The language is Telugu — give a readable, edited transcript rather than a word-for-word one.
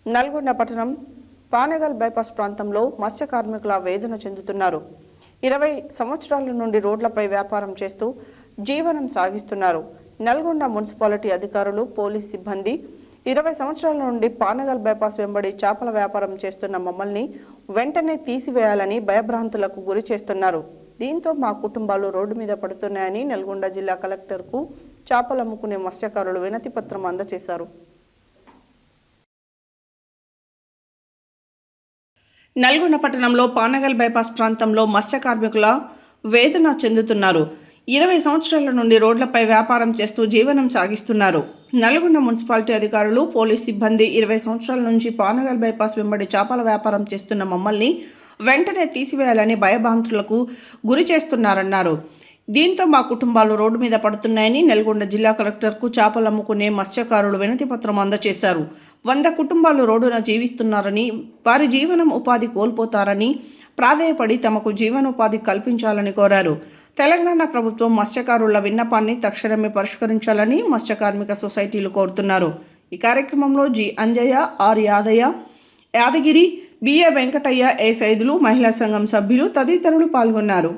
నల్గొండ పట్టణం పానగల్ బైపాస్ ప్రాంతంలో మత్స్య కార్మికుల వేదన చెందుతున్నారు. 20 సంవత్సరాల నుండి రోడ్లపై వ్యాపారం చేస్తూ జీవనం సాగిస్తున్నారు. నల్గొండ మున్సిపాలిటీ అధికారులు, పోలీస్ సిబ్బంది 20 సంవత్సరాల నుండి పానగల్ బైపాస్ వెంబడి చేపల వ్యాపారం చేస్తున్న మమ్మల్ని వెంటనే తీసివేయాలని భయభ్రాంతులకు గురి చేస్తున్నారు. దీంతో మా కుటుంబాలు రోడ్డు మీద పడుతున్నాయని నల్గొండ జిల్లా కలెక్టర్కు చేపలు అమ్ముకునే మత్స్యకారులు వినతి పత్రం అందజేశారు. నల్గొండ పట్టణంలో పానగల్ బైపాస్ ప్రాంతంలో మత్స్య కార్మికుల వేదన చెందుతున్నారు. 20 సంవత్సరాల నుండి రోడ్లపై వ్యాపారం చేస్తూ జీవనం సాగిస్తున్నారు. నల్గొండ మున్సిపాలిటీ అధికారులు, పోలీస్ సిబ్బంది 20 సంవత్సరాల నుంచి పానగల్ బైపాస్ వెంబడి చేపల వ్యాపారం చేస్తున్న మమ్మల్ని వెంటనే తీసివేయాలని భయభ్రాంతులకు గురి చేస్తున్నారన్నారు. దీంతో మా కుటుంబాలు రోడ్డు మీద పడుతున్నాయని నల్గొండ జిల్లా కలెక్టర్కు చేపలు అమ్ముకునే మత్స్యకారులు వినతి పత్రం అందజేశారు. 100 కుటుంబాలు రోడ్డున జీవిస్తున్నారని, వారి జీవనం ఉపాధి కోల్పోతారని ప్రాధేయపడి తమకు జీవనోపాధి కల్పించాలని కోరారు. తెలంగాణ ప్రభుత్వం మత్స్యకారుల విన్నపాన్ని తక్షణమే పరిష్కరించాలని మత్స్య కార్మిక సొసైటీలు కోరుతున్నారు. ఈ కార్యక్రమంలో G Anjaiah, R Yadaiah, Yadagiri, BA Venkataiah, A Saidulu, మహిళా సంఘం సభ్యులు తదితరులు పాల్గొన్నారు.